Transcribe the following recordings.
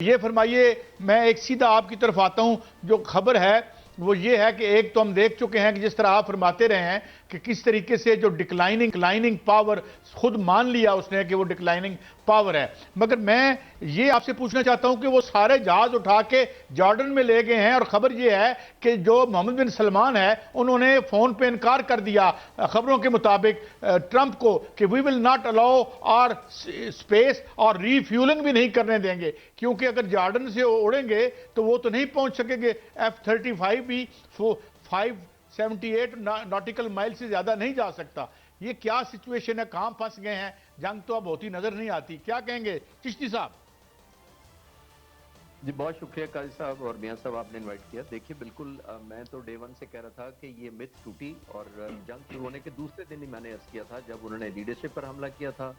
ये फरमाइए, मैं एक सीधा आपकी तरफ आता हूं। जो खबर है वो ये है कि एक तो हम देख चुके हैं कि जिस तरह आप फरमाते रहे हैं कि किस तरीके से जो डिक्लाइनिंग पावर, खुद मान लिया उसने कि वो डिक्लाइनिंग पावर है। मगर मैं ये आपसे पूछना चाहता हूं कि वो सारे जहाज उठा के जॉर्डन में ले गए हैं, और खबर ये है कि जो मोहम्मद बिन सलमान है उन्होंने फोन पे इनकार कर दिया खबरों के मुताबिक ट्रंप को कि वी विल नॉट अलाउ और स्पेस, और रीफ्यूलिंग भी नहीं करने देंगे, क्योंकि अगर जॉर्डन से उड़ेंगे तो वो तो नहीं पहुंच सकेंगे। F-35 भी 578 नॉटिकल माइल से ज्यादा नहीं जा सकता। ये क्या सिचुएशन है, कहां फंस गए हैं? जंग तो अब होती नजर नहीं आती। क्या कहेंगे चिश्ती साहब? जी बहुत शुक्रिया काजी साहब और मियां साहब, आपने इनवाइट किया। देखिए बिल्कुल मैं तो डे वन से कह रहा था कि ये मिथ टूटी, और जंग शुरू होने के दूसरे दिन ही मैंने अर्ज किया था, जब उन्होंने लीडरशिप पर हमला किया था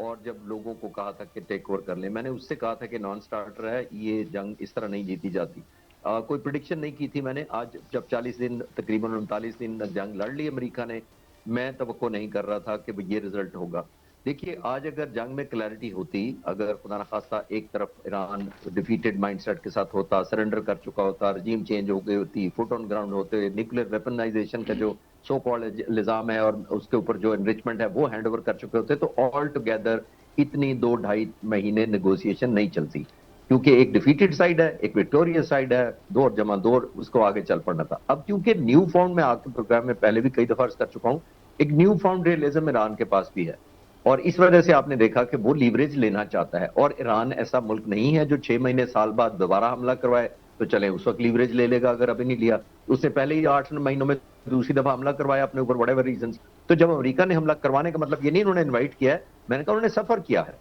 और जब लोगों को कहा था कि टेक ओवर कर ले। मैंने उससे कहा था कि नॉन स्टार्टर है, ये जंग इस तरह नहीं जीती जाती। कोई प्रिडिक्शन नहीं की थी मैंने। आज जब 40 दिन, तकरीबन 39 दिन जंग लड़ ली अमेरिका ने, मैं तवक्को नहीं कर रहा था कि ये रिजल्ट होगा। देखिए आज अगर जंग में क्लैरिटी होती, अगर खुदा न खास्ता एक तरफ ईरान डिफीटेड माइंडसेट के साथ होता, सरेंडर कर चुका होता, रजीम चेंज हो गई होती, फुट ऑन ग्राउंड होते, न्यूक्लियर वेपनाइजेशन का जो सो कॉल्ड निजाम है और उसके ऊपर जो एनरिचमेंट है वो हैंड ओवर कर चुके होते, तो ऑल टुगेदर इतनी 2-2.5 महीने नेगोशिएशन नहीं चलती, क्योंकि एक डिफीटेड साइड है, एक विक्टोरियस साइड है, 2 और 2 उसको आगे चल पड़ना था। अब क्योंकि न्यू फाउंड, मैं आपके प्रोग्राम में पहले भी कई दफा अर्ज कर चुका हूं, एक न्यू फाउंड रियलिज्म ईरान के पास भी है, और इस वजह से आपने देखा कि वो लीवरेज लेना चाहता है। और ईरान ऐसा मुल्क नहीं है जो 6 महीने साल बाद दोबारा हमला करवाए तो चले उस वक्त लीवरेज ले लेगा। अगर अभी नहीं लिया, उसने पहले ही 8 महीनों में दूसरी दफा हमला करवाया अपने ऊपर, व्हाटएवर रीजन। तो जब अमेरिका ने हमला करवाने का मतलब ये नहीं उन्होंने इन्वाइट किया है, मैंने कहा उन्होंने सफर किया है।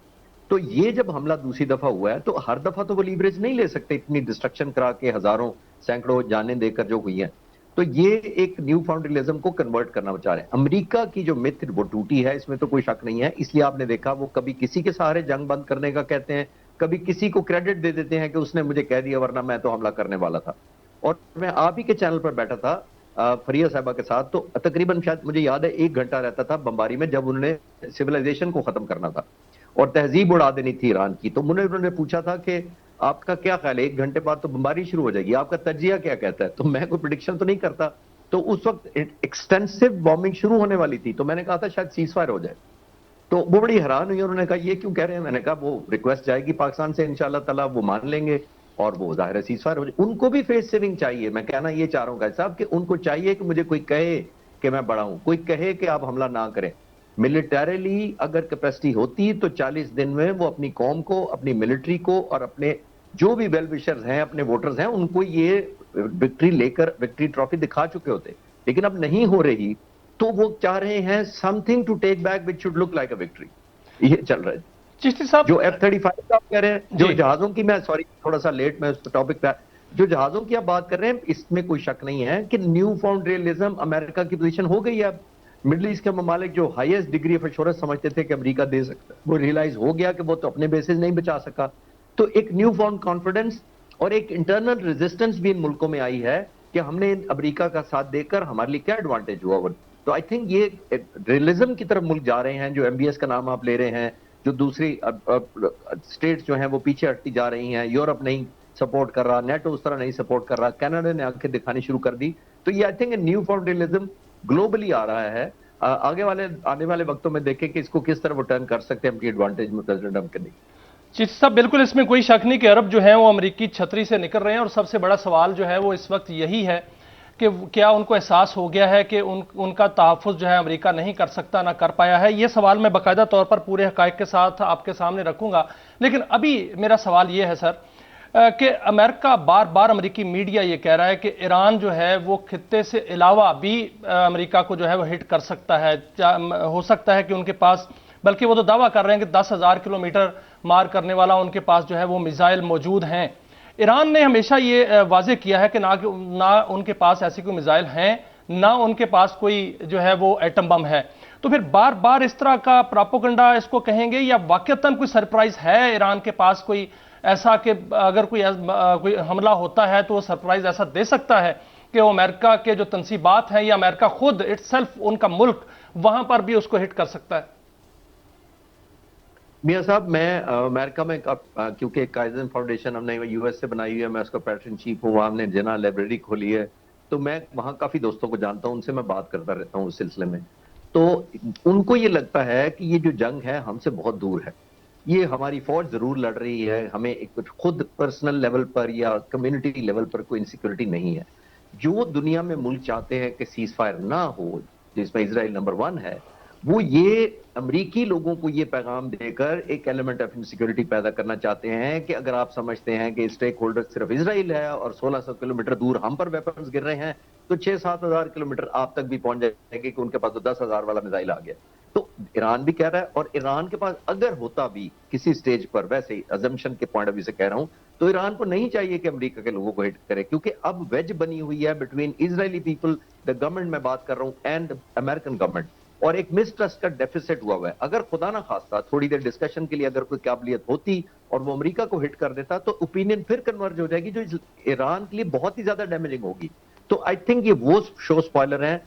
तो ये जब हमला दूसरी दफा हुआ है तो हर दफा तो वो लीवरेज नहीं ले सकते, इतनी डिस्ट्रक्शन करा के, हजारों सैकड़ों जानें देकर जो हुई हैं। तो ये एक न्यू फाउंडलिज्म को कन्वर्ट करना चाह रहे हैं। अमेरिका की जो मिथ वो टूटी है, इसमें तो कोई शक नहीं है। इसलिए आपने देखा वो कभी किसी के सहारे जंग बंद करने का कहते हैं, कभी किसी को क्रेडिट दे देते हैं कि उसने मुझे कह दिया वरना मैं तो हमला करने वाला था। और मैं आप ही के चैनल पर बैठा था फरिया साहबा के साथ, तो तकरीबन शायद मुझे याद है 1 घंटा रहता था बमबारी में, जब उन्होंने सिविलाइजेशन को खत्म करना था और तहजीब उड़ा देनी थी ईरान की। तो उन्होंने पूछा था कि आपका क्या ख्याल है, 1 घंटे बाद तो बमबारी शुरू हो जाएगी, आपका तजिया क्या कहता है? तो मैं कोई प्रिडिक्शन तो नहीं करता। तो उस वक्त एक्सटेंसिव बॉम्बिंग शुरू होने वाली थी, तो मैंने कहा था शायद सीज फायर हो जाए। तो वो बड़ी हैरान हुई, उन्होंने कहा ये क्यों कह रहे हैं? मैंने कहा वो रिक्वेस्ट जाएगी पाकिस्तान से, इंशाल्लाह ताला वो मान लेंगे और वो जाहिर है सीज फायर हो जाए। उनको भी फेस सेविंग चाहिए। मैं कहना ये चाह रहा हूँ साहब कि उनको चाहिए कि मुझे कोई कहे कि मैं बड़ा हूं, कोई कहे कि आप हमला ना करें। मिलिटरीली अगर कैपेसिटी होती तो 40 दिन में वो अपनी कौम को, अपनी मिलिट्री को और अपने जो भी वेल विशर्स हैं, अपने वोटर्स हैं, उनको ये विक्ट्री लेकर विक्ट्री ट्रॉफी दिखा चुके होते। लेकिन अब नहीं हो रही, तो वो चाह रहे हैं something to take back which should look like a victory. ये चल रहा है चिश्ती साहब, जो F-35 का आप कह रहे हैं, जो जहाजों की, मैं सॉरी थोड़ा सा लेट में उस टॉपिक पे, जो जहाजों की आप बात कर रहे हैं, इसमें कोई शक नहीं है कि न्यू फाउंड रियलिज्म अमेरिका की पोजीशन हो गई है। अब मिडिल ईस्ट के ममालिक जो हाईएस्ट डिग्री ऑफ एश्योरेंस समझते थे कि अमेरिका दे सकता है, वो रियलाइज हो गया कि वो तो अपने बेसिस नहीं बचा सका। तो एक न्यू फाउंड कॉन्फिडेंस और एक इंटरनल रेजिस्टेंस भी इन मुल्कों में आई है कि हमने अमेरिका का साथ देकर हमारे लिए क्या एडवांटेज हुआ। तो आई थिंक ये रियलिज्म की तरफ मुल्क जा रहे हैं। जो MBS का नाम आप ले रहे हैं, जो दूसरी स्टेट्स जो हैं वो पीछे हटती जा रही हैं, यूरोप नहीं सपोर्ट कर रहा, नेटो उस तरह नहीं सपोर्ट कर रहा, कनाडा ने आंखें दिखानी शुरू कर दी। तो ये आई थिंक न्यू फाउंडलिज्म ग्लोबली आ रहा है। आने वाले वक्तों में देखें कि इसको किस तरह वो टर्न कर सकते हैं अपनी एडवांटेज में प्रेसिडेंट ट्रंप के लिए। चिश्ती साहब, बिल्कुल इसमें कोई शक नहीं कि अरब जो है वो अमेरिकी छतरी से निकल रहे हैं, और सबसे बड़ा सवाल जो है वो इस वक्त यही है कि क्या उनको एहसास हो गया है कि उनका तहफ़्फ़ुज़ जो है अमेरिका नहीं कर सकता, ना कर पाया है। ये सवाल मैं बाकायदा तौर पर पूरे हक़ाइक़ के साथ आपके सामने रखूंगा। लेकिन अभी मेरा सवाल ये है सर कि अमेरिका बार बार, अमेरिकी मीडिया ये कह रहा है कि ईरान जो है वो खित्ते से अलावा भी अमेरिका को जो है वो हिट कर सकता है। हो सकता है कि उनके पास, बल्कि वो तो दावा कर रहे हैं कि 10,000 किलोमीटर मार करने वाला उनके पास जो है वो मिसाइल मौजूद हैं। ईरान ने हमेशा ये वाजे किया है कि ना उनके पास ऐसी कोई मिसाइल हैं, ना उनके पास कोई जो है वो एटम बम है। तो फिर बार बार इस तरह का प्रोपेगेंडा इसको कहेंगे, या वाकईतन कोई सरप्राइज है ईरान के पास कोई ऐसा कि अगर कोई हमला होता है तो वो सरप्राइज ऐसा दे सकता है कि वो अमेरिका के जो तनसीबात हैं या अमेरिका खुद इटसेल्फ, उनका मुल्क, वहां पर भी उसको हिट कर सकता है? मियाँ साहब, मैं अमेरिका में क्योंकि एक काइजन फाउंडेशन हमने यूएस से बनाई हुई है, मैं उसका पैटर्न चीफ हूँ, वहाँ हमने जना लाइब्रेरी खोली है, तो मैं वहाँ काफी दोस्तों को जानता हूँ, उनसे मैं बात करता रहता हूँ उस सिलसिले में। तो उनको ये लगता है कि ये जो जंग है हमसे बहुत दूर है। ये हमारी फौज जरूर लड़ रही है, हमें एक कुछ खुद पर्सनल लेवल पर या कम्युनिटी लेवल पर कोई इनसिक्योरिटी नहीं है। जो दुनिया में मुल्क चाहते हैं कि सीज फायर ना हो, जिसमें इसराइल नंबर 1 है, वो ये अमरीकी लोगों को ये पैगाम देकर एक एलिमेंट ऑफ इनसिक्योरिटी पैदा करना चाहते हैं कि अगर आप समझते हैं कि स्टेक होल्डर सिर्फ इसराइल है और 1600 किलोमीटर दूर हम पर वेपन्स गिर रहे हैं, तो 6-7 हजार किलोमीटर आप तक भी पहुंच जाएंगे कि उनके पास तो 10,000 वाला मिसाइल आ गया। तो ईरान भी कह रहा है, और ईरान के पास अगर होता भी किसी स्टेज पर, वैसे ही अजम्पशन के पॉइंट ऑफ व्यू से कह रहा हूं, तो ईरान को नहीं चाहिए कि अमेरिका के लोगों को हिट करे, क्योंकि अब वेज बनी हुई है between Israeli people, the government मैं बात कर रहा हूं, एंड अमेरिकन गवर्नमेंट, और एक मिसट्रस्ट का डेफिसिट हुआ है। अगर खुदा ना खास्ता थोड़ी देर डिस्कशन के लिए अगर कोई काबिलियत होती और वो अमेरिका को हिट कर देता, तो ओपिनियन फिर कन्वर्ज हो जाएगी, जो ईरान के लिए बहुत ही ज्यादा डैमेजिंग होगी। तो आई थिंक ये वो शो स्पॉइलर हैं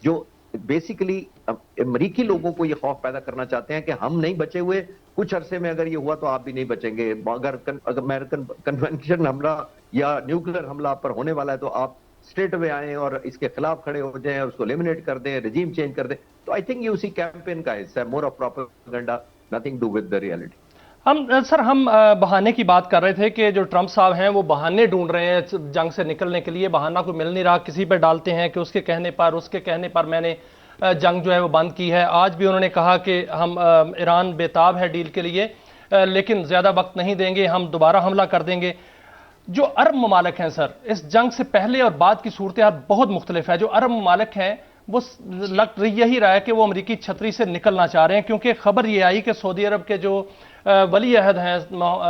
जो बेसिकली अमरीकी लोगों को ये खौफ पैदा करना चाहते हैं कि हम नहीं बचे हुए, कुछ अरसे में अगर ये हुआ तो आप भी नहीं बचेंगे। अगर अमेरिकन कन्वेंशन हमला या न्यूक्लियर हमला आप पर होने वाला है, तो आप स्ट्रेट अवे आए और इसके खिलाफ खड़े हो जाएं, उसको एलिमिनेट कर दें, रिजीम चेंज कर दें। तो आई थिंक ये उसी कैंपेन का हिस्सा है, more of propaganda, nothing to with the reality. हम बहाने की बात कर रहे थे कि जो ट्रंप साहब हैं वो बहाने ढूंढ रहे हैं जंग से निकलने के लिए, बहाना कोई मिल नहीं रहा, किसी पर डालते हैं कि उसके कहने पर उसके कहने पर मैंने जंग जो है वो बंद की है। आज भी उन्होंने कहा कि हम ईरान बेताब है डील के लिए, लेकिन ज़्यादा वक्त नहीं देंगे, हम दोबारा हमला कर देंगे। जो अरब ममालिक हैं सर, इस जंग से पहले और बाद की सूरत हाल बहुत मुख्तलिफ है। जो अरब ममालिक हैं वो लग यही रहा है कि वो अमरीकी छतरी से निकलना चाह रहे हैं, क्योंकि खबर ये आई कि सऊदी अरब के जो वली अहद हैं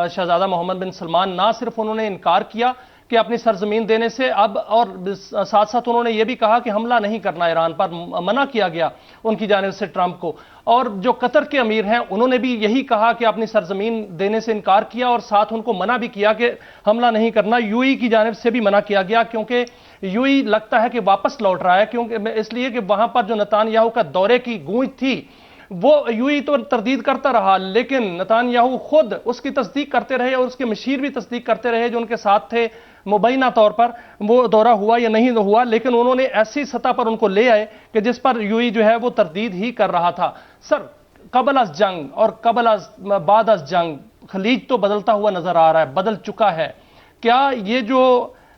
शहजादा मोहम्मद बिन सलमान, ना सिर्फ उन्होंने इनकार किया कि अपनी सरजमीन देने से, अब और साथ साथ उन्होंने ये भी कहा कि हमला नहीं करना ईरान पर, मना किया गया उनकी जानिब से ट्रंप को। और जो कतर के अमीर हैं उन्होंने भी यही कहा कि अपनी सरजमीन देने से इनकार किया, और साथ उनको मना भी किया कि हमला नहीं करना। यूएई की जानिब से भी मना किया गया, क्योंकि यूएई लगता है कि वापस लौट रहा है, क्योंकि इसलिए कि वहां पर जो नेतान्याहू का दौरे की गूंज थी वो यूएई तो तरदीद करता रहा, लेकिन नेतान्याहू खुद उसकी तस्दीक करते रहे और उसके मशीर भी तस्दीक करते रहे जो उनके साथ थे, मुबैना तौर पर वो दौरा हुआ या नहीं हुआ, लेकिन उन्होंने ऐसी सतह पर उनको ले आए कि जिस पर यूएई जो है वो तरदीद ही कर रहा था। सर, कबल अज जंग और कबल अज बाद अज जंग खलीज तो बदलता हुआ नजर आ रहा है, बदल चुका है। क्या ये जो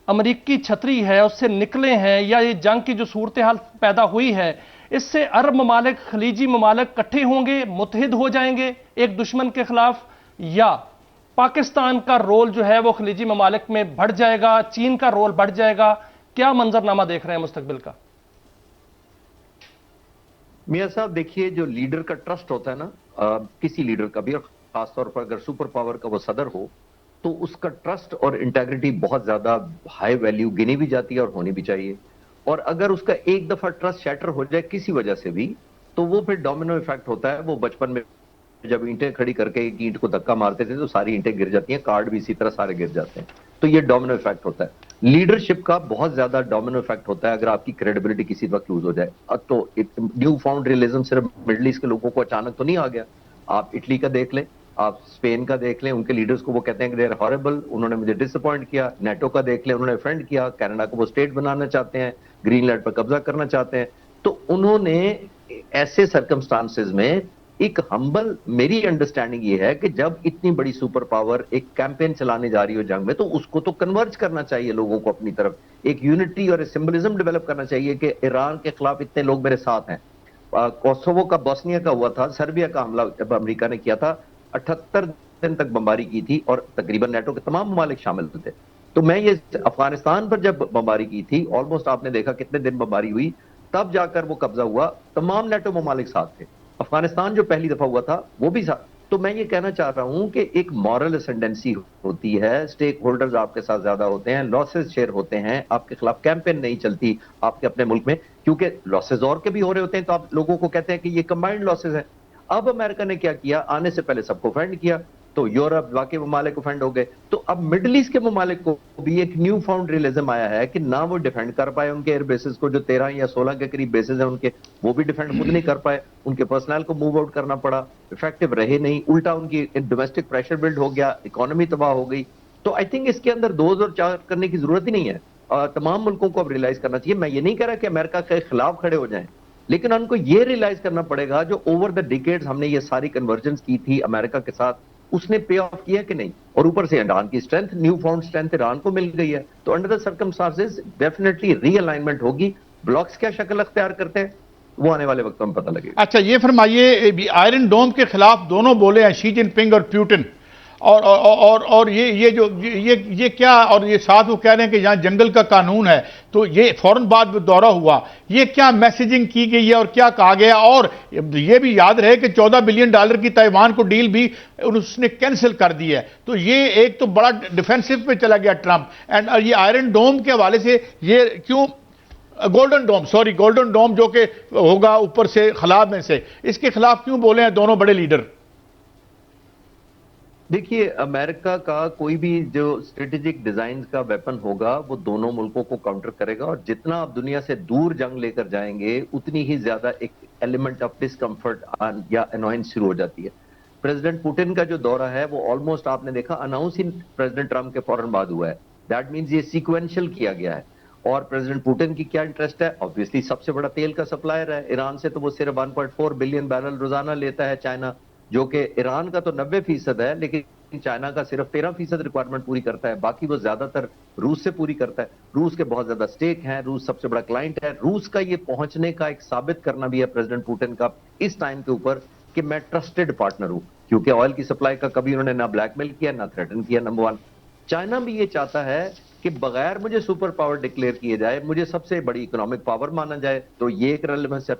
अमरीकी छतरी है उससे निकले हैं, या ये जंग की जो सूरत हाल पैदा हुई है इससे अरब ममालिक, खलीजी ममालिक इकट्ठे होंगे, मुत्तहिद हो जाएंगे एक दुश्मन के खिलाफ, या पाकिस्तान का रोल जो है वो खलीजी ममालिक में बढ़ जाएगा, चीन का रोल बढ़ जाएगा? क्या मंजरनामा देख रहे हैं मुस्तकबिल का? मियां साहब देखिए, जो लीडर का ट्रस्ट होता है ना, किसी लीडर का भी, और खासतौर पर अगर सुपर पावर का वो सदर हो, तो उसका ट्रस्ट और इंटेग्रिटी बहुत ज्यादा हाई वैल्यू गिनी भी जाती है और होनी भी चाहिए। और अगर उसका एक दफा ट्रस्ट शैटर हो जाए किसी वजह से भी, तो वो फिर डोमिनो इफेक्ट होता है। वो बचपन में जब ईंटें खड़ी करके एक ईंट को धक्का मारते थे तो सारी ईंटें गिर जाती हैं, कार्ड भी इसी तरह सारे गिर जाते हैं। तो ये डोमिनो इफेक्ट होता है। लीडरशिप का बहुत ज्यादा डोमिनो इफेक्ट होता है। अगर आपकी क्रेडिबिलिटी किसी वक्त लूज हो जाए, तो न्यू फाउंड रियलिज्म सिर्फ मिडिल ईस्ट के लोगों को अचानक तो नहीं आ गया। आप इटली का देख लें, आप स्पेन का देख लें, उनके लीडर्स को वो कहते हैं कि दे आर हॉरेबल, उन्होंने मुझे डिसअपॉइंट किया। नेटो का देख लें, उन्होंने फ्रेंड किया। कनाडा को वो स्टेट बनाना चाहते हैं, ग्रीनलैंड पर कब्जा करना चाहते हैं। तो उन्होंने ऐसे सर्कमस्टांसेस में एक हम्बल, मेरी अंडरस्टैंडिंग ये है कि जब इतनी बड़ी सुपर पावर एक कैंपेन चलाने जा रही हो जंग में, तो उसको तो कन्वर्ज करना चाहिए लोगों को अपनी तरफ, एक यूनिटी और सिंबलिज्म डेवलप करना चाहिए कि ईरान के खिलाफ इतने लोग मेरे साथ हैं। कोसोवो का, बोस्निया का हुआ था, सर्बिया का हमला जब अमेरिका ने किया था, 78 दिन तक बमबारी की थी और तकरीबन नेटो के तमाम ममालिक शामिल थे। तो मैं ये अफगानिस्तान पर जब बमबारी की थी, ऑलमोस्ट आपने देखा कितने दिन बमबारी हुई, तब जाकर वो कब्जा हुआ, तमाम नेटो ममालिक साथ थे। अफगानिस्तान जो पहली दफा हुआ था वो भी साथ। तो मैं ये कहना चाह रहा हूं कि एक मॉरल असेंडेंसी होती है, स्टेक होल्डर्स आपके साथ ज्यादा होते हैं, लॉसेस शेयर होते हैं, आपके खिलाफ कैंपेन नहीं चलती आपके अपने मुल्क में, क्योंकि लॉसेस और के भी हो रहे होते हैं, तो आप लोगों को कहते हैं कि ये कंबाइंड लॉसेस है। अब अमेरिका ने क्या किया, आने से पहले सबको फ्रेंड किया, तो यूरोप बाकी ममालिक ऑफेंड हो गए। तो अब मिडिल ईस्ट के ममालिक को भी एक न्यू फाउंड रियलिज्म आया है कि ना वो डिफेंड कर पाए उनके एयर बेसिस को, जो 13 या 16 के करीब बेसिस है उनके, वो भी डिफेंड खुद नहीं कर पाए, उनके पर्सनल को मूव आउट करना पड़ा, इफेक्टिव रहे नहीं, उल्टा उनकी डोमेस्टिक प्रेशर बिल्ड हो गया, इकोनॉमी तबाह हो गई। तो आई थिंक इसके अंदर 2 और 4 करने की जरूरत ही नहीं है। तमाम मुल्कों को अब रियलाइज करना चाहिए। मैं ये नहीं कह रहा कि अमेरिका के खिलाफ खड़े हो जाएं, लेकिन उनको ये रियलाइज करना पड़ेगा जो ओवर द डिकेड्स हमने ये सारी कन्वर्जेंस की थी अमेरिका के साथ, उसने पे ऑफ किया कि नहीं। और ऊपर से ईरान की strength, new found strength Iran को मिल गई है। तो under the circumstances definitely realignment होगी। ब्लॉक्स क्या शक्ल अख्तियार करते हैं वो आने वाले वक्त में पता लगेगा। अच्छा, ये फरमाइए, आयरन डोम के खिलाफ दोनों बोले हैं, शी जिनपिंग और प्यूटिन, और ये क्या, और ये साथ वो कह रहे हैं कि यहाँ जंगल का कानून है, तो ये फौरन बाद में दौरा हुआ, ये क्या मैसेजिंग की गई है और क्या कहा गया। और ये भी याद रहे कि $14 बिलियन की ताइवान को डील भी उसने कैंसिल कर दी है। तो ये एक तो बड़ा डिफेंसिव पे चला गया ट्रंप। एंड ये आयरन डोम के हवाले से ये क्यों, गोल्डन डोम जो कि होगा ऊपर से खला में से, इसके खिलाफ क्यों बोले हैं दोनों बड़े लीडर? देखिए, अमेरिका का कोई भी जो स्ट्रेटेजिक डिजाइन का वेपन होगा वो दोनों मुल्कों को काउंटर करेगा, और जितना आप दुनिया से दूर जंग लेकर जाएंगे उतनी ही ज्यादा एक एलिमेंट ऑफ डिस्कंफर्ट या अनोयंस शुरू हो जाती है। प्रेसिडेंट पुतिन का जो दौरा है वो ऑलमोस्ट आपने देखा अनाउंस ही प्रेसिडेंट ट्रंप के फौरन बाद हुआ है। दैट मीन्स ये सीक्वेंशियल किया गया है। और प्रेसिडेंट पुतिन की क्या इंटरेस्ट है? ऑब्वियसली सबसे बड़ा तेल का सप्लायर है ईरान से, तो वो सिर्फ 1.4 बिलियन बैरल रोजाना लेता है चाइना, जो कि ईरान का तो 90% है, लेकिन चाइना का सिर्फ 13% रिक्वायरमेंट पूरी करता है, बाकी वो ज्यादातर रूस से पूरी करता है। रूस के बहुत ज्यादा स्टेक हैं, रूस सबसे बड़ा क्लाइंट है। रूस का ये पहुंचने का एक साबित करना भी है प्रेसिडेंट पुतिन का इस टाइम के ऊपर कि मैं ट्रस्टेड पार्टनर हूं, क्योंकि ऑयल की सप्लाई का कभी उन्होंने ना ब्लैकमेल किया ना थ्रेटन किया। नंबर 1। चाइना भी ये चाहता है कि बगैर मुझे सुपर पावर डिक्लेयर किए जाए, मुझे सबसे बड़ी इकोनॉमिक पावर माना जाए, तो ये एक रेलेवेंस है।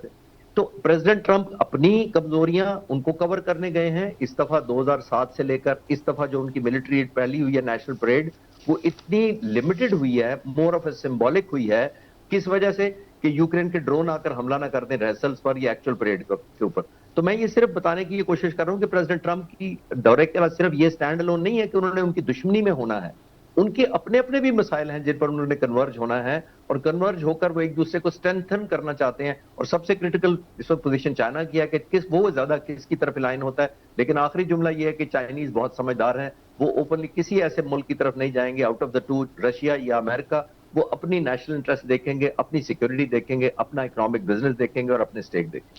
तो प्रेसिडेंट ट्रंप अपनी कमजोरियां उनको कवर करने गए हैं। इस दफा 2007 से लेकर इस दफा जो उनकी मिलिट्री पहली हुई है नेशनल परेड, वो इतनी लिमिटेड हुई है, मोर ऑफ ए सिंबॉलिक हुई है। किस वजह से? कि यूक्रेन के ड्रोन आकर हमला ना कर दें रिहर्सल्स पर या एक्चुअल परेड के ऊपर। तो मैं ये सिर्फ बताने की ये कोशिश कर रहा हूं कि प्रेसिडेंट ट्रंप की दौरे के बाद सिर्फ ये स्टैंड अलोन नहीं है कि उन्होंने उनकी दुश्मनी में होना है, उनके अपने अपने भी मसाइल हैं जिन पर उन्होंने कन्वर्ज होना है, और कन्वर्ज होकर वो एक दूसरे को स्ट्रेंथन करना चाहते हैं। और सबसे क्रिटिकल इस वक्त पोजीशन चाइना की है कि वो ज्यादा किसकी तरफ लाइन होता है। लेकिन आखिरी जुमला ये है कि चाइनीज बहुत समझदार हैं, वो ओपनली किसी ऐसे मुल्क की तरफ नहीं जाएंगे out of the two, Russia या अमेरिका। वो अपनी नेशनल इंटरेस्ट देखेंगे, अपनी सिक्योरिटी देखेंगे, अपना इकोनॉमिक बिजनेस देखेंगे और अपने स्टेक देखेंगे।